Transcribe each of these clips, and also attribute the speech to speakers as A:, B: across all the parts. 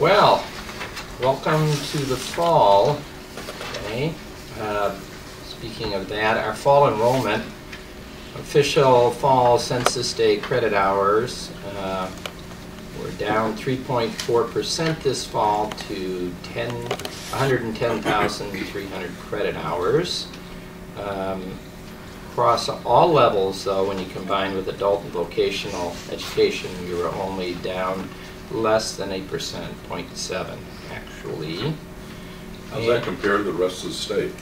A: Well, welcome to the fall. Okay. Speaking of that, our fall enrollment, official fall census day credit hours, we're down 3.4% this fall to 110,300 credit hours. Across all levels, though, when you combine with adult and vocational education, we were only down less than 8%, 0.7 actually.
B: How's that compared to the rest of the state?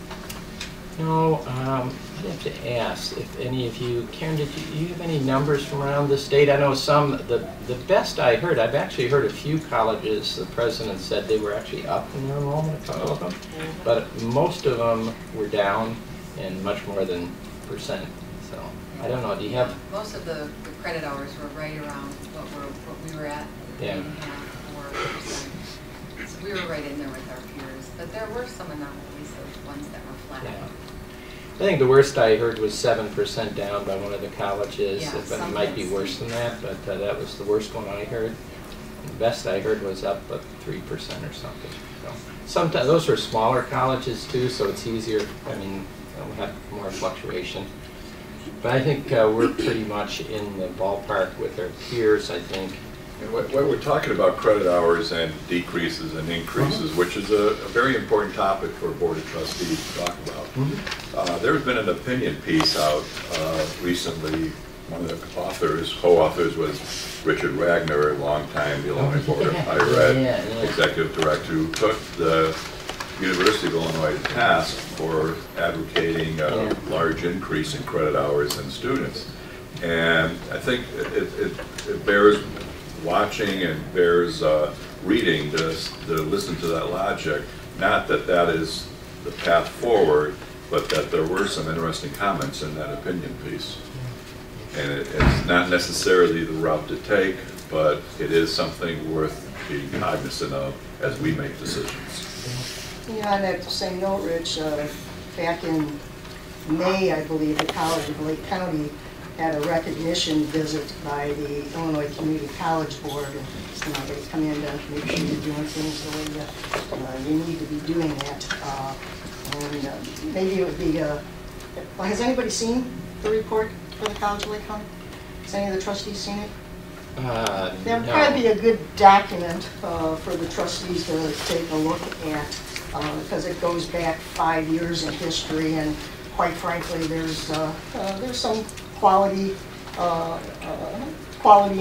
A: You know, I'd have to ask if any of you, Karen, did you have any numbers from around the state? I know some, the best I heard, I've actually heard a few colleges, the president said they were actually up in their enrollment, a couple of them, but most of them were down and much more than percent. So I don't know, do you have?
C: Most of the credit hours were right around what we were at, 3.5%, 4%. So we were right in there with our peers, but there were some anomalies of ones that were flat.
A: Yeah. I think the worst I heard was 7% down by one of the colleges.
C: Yeah,
A: But it might be worse than that, but that was the worst one I heard. And the best I heard was up at 3% or something. So sometimes those are smaller colleges too, so it's easier. I mean, we'll have more fluctuation. But I think we're pretty much in the ballpark with our peers, I think.
B: And what we're talking about credit hours and decreases and increases, which is a very important topic for a Board of Trustees to talk about. There's been an opinion piece out recently. One of the co-authors was Richard Wagner, a longtime Illinois Board of Higher Ed Executive Director, who took the University of Illinois to task for advocating a large increase in credit hours and students. And I think it bears watching and bears reading to listen to that logic. Not that that is the path forward, but that there were some interesting comments in that opinion piece. And it's not necessarily the route to take, but it is something worth being cognizant of as we make decisions.
D: Yeah, on that same note, Rich, back in May, I believe, the College of Lake County had a recognition visit by the Illinois Community College Board, and they come in to make sure you're doing things the way that you need to be doing that. And maybe it would be, has anybody seen the report for the College of Lake County? Has any of the trustees seen it? That would probably be a good document for the trustees to take a look at, because it goes back 5 years in history, and quite frankly, there's some quality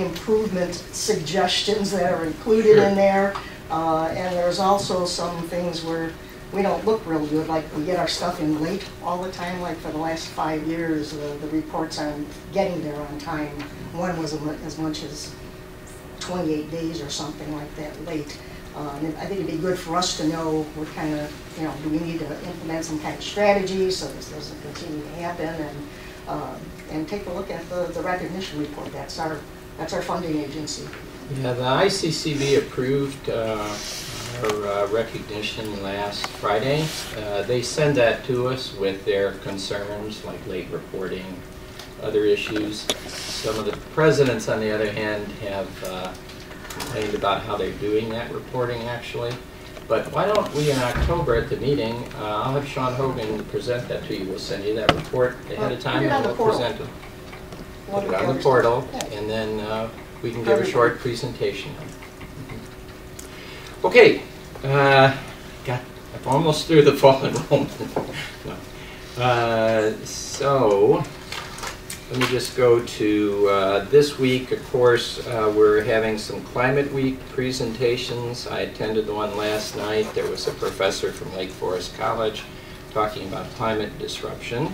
D: improvement suggestions that are included in there, and there's also some things where we don't look real good, like we get our stuff in late all the time. Like for the last 5 years, the reports on getting there on time, one was as much as 28 days or something like that late. And I think it'd be good for us to know what kind of, do we need to implement some kind of strategy so this doesn't continue to happen, and take a look at the recognition report. That's our funding agency.
A: Yeah, the ICCB approved our recognition last Friday. They send that to us with their concerns like late reporting, other issues. Some of the presidents, on the other hand, have complained about how they're doing that reporting actually. But why don't we in October at the meeting, I'll have Sean Hogan present that to you. We'll send you that report ahead of time and we'll present it. Put it on the portal, and then we can give a short presentation. Okay, I'm almost through the fall enrollment. So let me just go to this week. Of course, we're having some Climate Week presentations. I attended the one last night. There was a professor from Lake Forest College talking about climate disruption.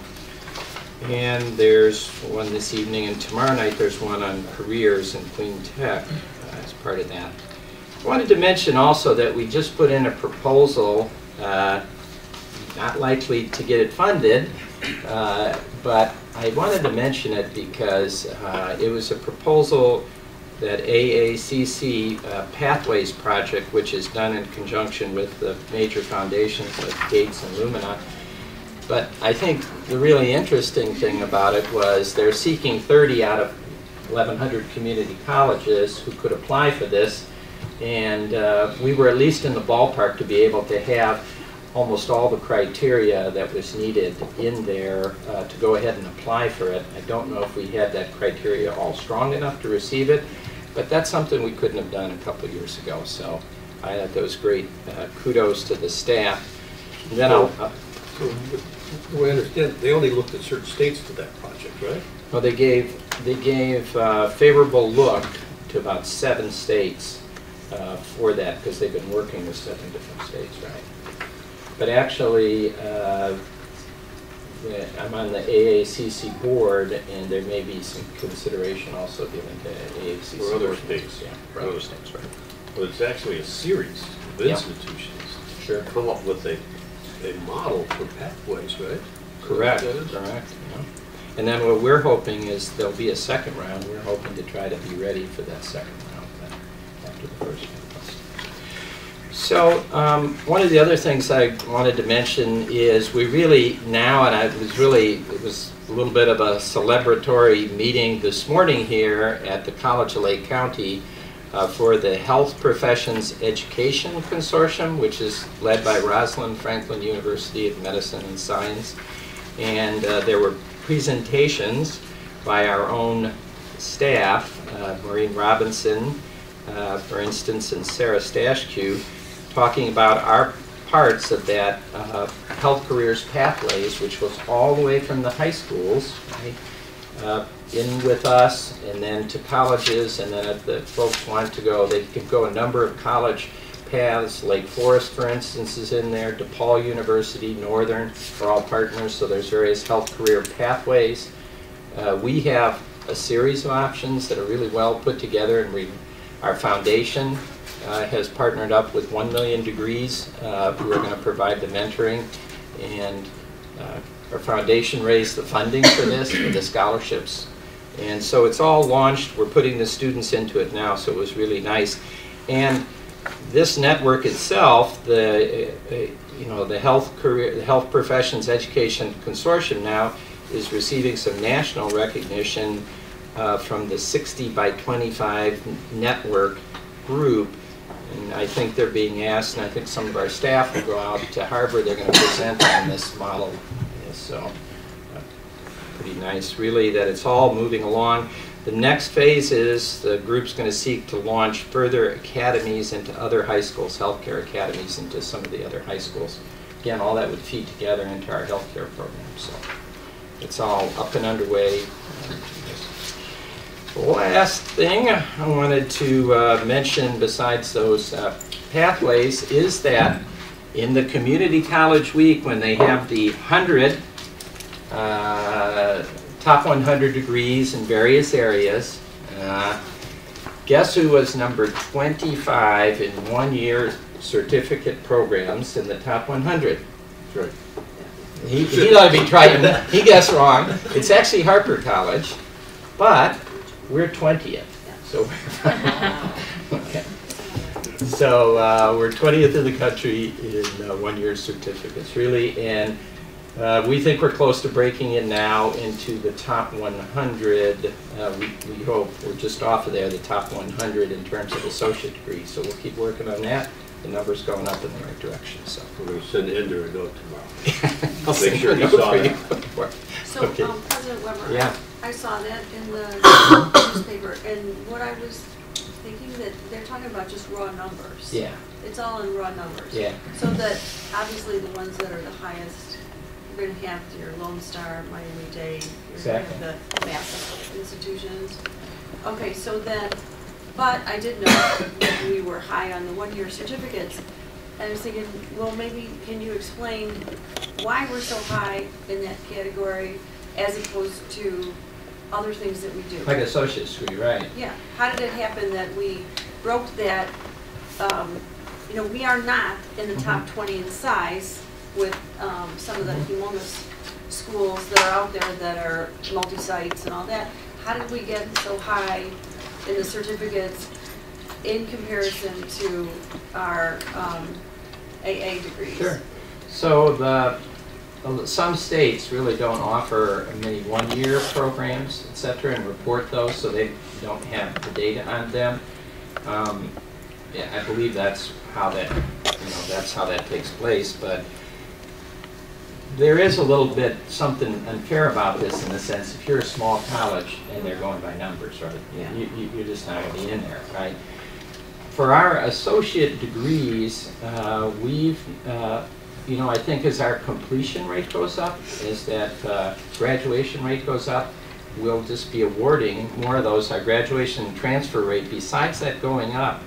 A: And there's one this evening, and tomorrow night there's one on careers in clean tech as part of that. I wanted to mention also that we just put in a proposal, not likely to get it funded, but I wanted to mention it because it was a proposal that AACC Pathways Project, which is done in conjunction with the major foundations like Gates and Lumina. But I think the really interesting thing about it was they're seeking 30 out of 1,100 community colleges who could apply for this. And we were at least in the ballpark to be able to have almost all the criteria that was needed in there to go ahead and apply for it. I don't know if we had that criteria all strong enough to receive it, but that's something we couldn't have done a couple of years ago. So I thought that was great. Kudos to the staff. And then
E: so we understand they only looked at certain states for that project, right?
A: well, they gave favorable look to about 7 states for that, because they've been working with 7 different states, right? But actually, I'm on the AACC board, and there may be some consideration also given to AACC.
E: For other states.
A: Yeah, for other states, right.
E: Well, it's actually a series of institutions.
A: Sure.
E: Come up with a model for pathways, right?
A: Correct, correct. Yeah. And then what we're hoping is there'll be a second round. We're hoping to try to be ready for that second round after the first one. So one of the other things I wanted to mention is we really now, and it was a little bit of a celebratory meeting this morning here at the College of Lake County for the Health Professions Education Consortium, which is led by Rosalind Franklin University of Medicine and Science. And there were presentations by our own staff, Maureen Robinson, for instance, and Sarah Stashkew, talking about our parts of that health careers pathways, which was all the way from the high schools, right, in with us, and then to colleges, and then if the folks want to go, they could go a number of college paths. Lake Forest, for instance, is in there. DePaul University, Northern, are all partners, so there's various health career pathways. We have a series of options that are really well put together, and our foundation has partnered up with 1 Million Degrees, who are going to provide the mentoring, and our foundation raised the funding for this, for the scholarships. And so it's all launched. We're putting the students into it now, so it was really nice. And this network itself, the Health Professions Education Consortium now is receiving some national recognition from the 60 by 25 network group. And I think they're being asked, and I think some of our staff will go out to Harvard. They're going to present on this model. So pretty nice, really, that it's all moving along. The next phase is the group's going to seek to launch further academies into other high schools, healthcare academies into some of the other high schools. Again, all that would feed together into our healthcare program. So it's all up and underway. The last thing I wanted to mention besides those pathways is that in the Community College Week, when they have the 100 top 100 degrees in various areas, guess who was number 25 in one-year certificate programs in the top 100?
E: That's right.
A: He ought to be trying. He guessed wrong. It's actually Harper College, but we're 20th. So okay. So we're 20th in the country in one-year certificates, really, and we think we're close to breaking in now into the top 100. We hope we're just off of there, the top 100 in terms of associate degrees. So we'll keep working on that. The number's going up in the right direction. So
E: we're going to send Ender a note tomorrow.
A: I'll
E: make sure he saw that.
F: So,
A: okay.
F: President Weber,
A: yeah.
F: I saw that in the newspaper, and what I was thinking that they're talking about just raw numbers.
A: Yeah.
F: It's all in raw numbers.
A: Yeah.
F: So that obviously the ones that are the highest, you're going to have your Lone Star, Miami-Dade, you're going to have the massive institutions. Okay, so then, but I did know that we were high on the one-year certificates. And I was thinking, well, maybe can you explain why we're so high in that category as opposed to other things that we do?
A: Like associate's degree, right?
F: Yeah. How did it happen that we broke that? You know, we are not in the top 20 in size with some of the humongous schools that are out there that are multi-sites and all that. How did we get so high in the certificates in comparison to our AA degrees?
A: Sure. So some states really don't offer many one-year programs, et cetera, and report those, so they don't have the data on them. yeah, I believe that's how that, that's how that takes place, but there is a little bit something unfair about this in the sense if you're a small college and they're going by numbers, right?
F: Yeah.
A: You're just not going to be in there, right? For our associate degrees, we've, I think as our completion rate goes up, as that graduation rate goes up, we'll just be awarding more of those. Our graduation and transfer rate, besides that going up,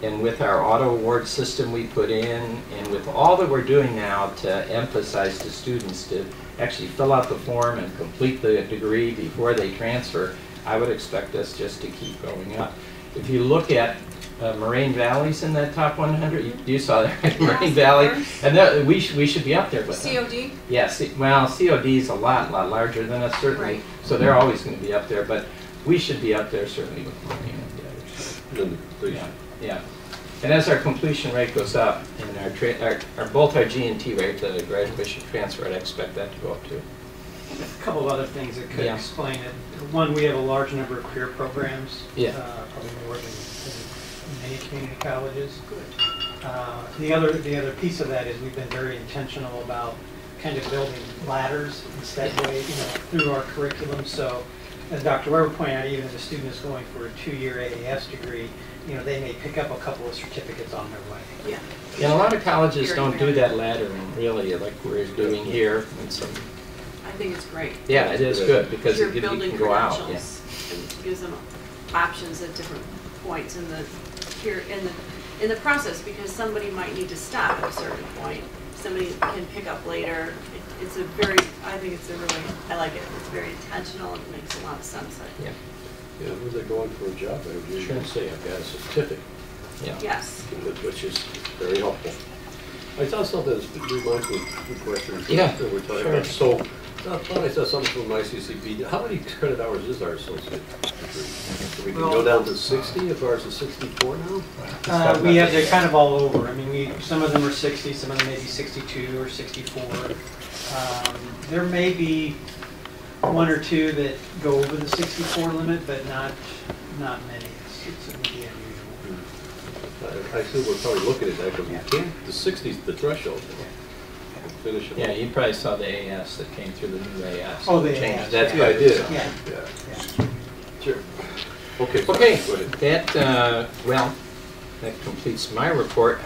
A: and with our auto award system we put in, and with all that we're doing now to emphasize to students to actually fill out the form and complete the degree before they transfer, I would expect us just to keep going up. If you look at Moraine Valley's in that top 100, you saw that, right? Moraine Valley, and we should be up there with them.
F: COD?
A: Yeah, well, COD is a lot larger than us, certainly,
F: Right.
A: so they're always going to be up there, but we should be up there certainly with Moraine and the others.
E: Then the completion.
A: Yeah. And as our completion rate goes up, and both our G&T rate, the graduation transfer, I'd expect that to go up too.
G: A couple of other things that could
A: Yeah.
G: explain it. One, we have a large number of career programs.
A: Yeah.
G: Probably more than many community colleges. The other piece of that is we've been very intentional about kind of building ladders instead way, through our curriculum. So as Dr. Weber pointed out, even if a student is going for a 2-year AAS degree, they may pick up a couple of certificates on their way.
F: Yeah.
A: And a lot of colleges don't do that laddering really like we're doing here. And so,
F: I think it's great.
A: yeah, it is good because
F: You're
A: you
F: building
A: can go out. Yeah.
F: credentials and gives them options at different points in the process, because somebody might need to stop at a certain point. Somebody can pick up later. I think I like it. It's very intentional and it makes a lot of sense.
A: Yeah.
E: Yeah, when they're going for a job interview, you can say, I've got a certificate,
A: Yeah.
F: Yes.
E: which is very helpful. I saw something that reminds me of the question
A: Yeah,
E: that we're talking
A: sure.
E: about. So, I thought I saw something from my CCP. How many credit hours is our associate degree? So we can go down to 60 if ours is 64 now?
G: They're kind of all over. I mean, some of them are 60, some of them may be 62 or 64. There may be one or two that go over the 64 limit, but not many. It would be unusual.
E: I assume we're probably looking at that because we can't, the 60 is the threshold. Finish it.
A: Yeah, you probably saw the AS that came through, the new AS.
G: Oh, the
A: Changes.
G: AS,
A: That's
E: Yeah, I
A: what it
E: did.
A: is.
G: Yeah.
E: Sure. Okay.
A: Okay,
E: Go ahead.
A: that completes my report.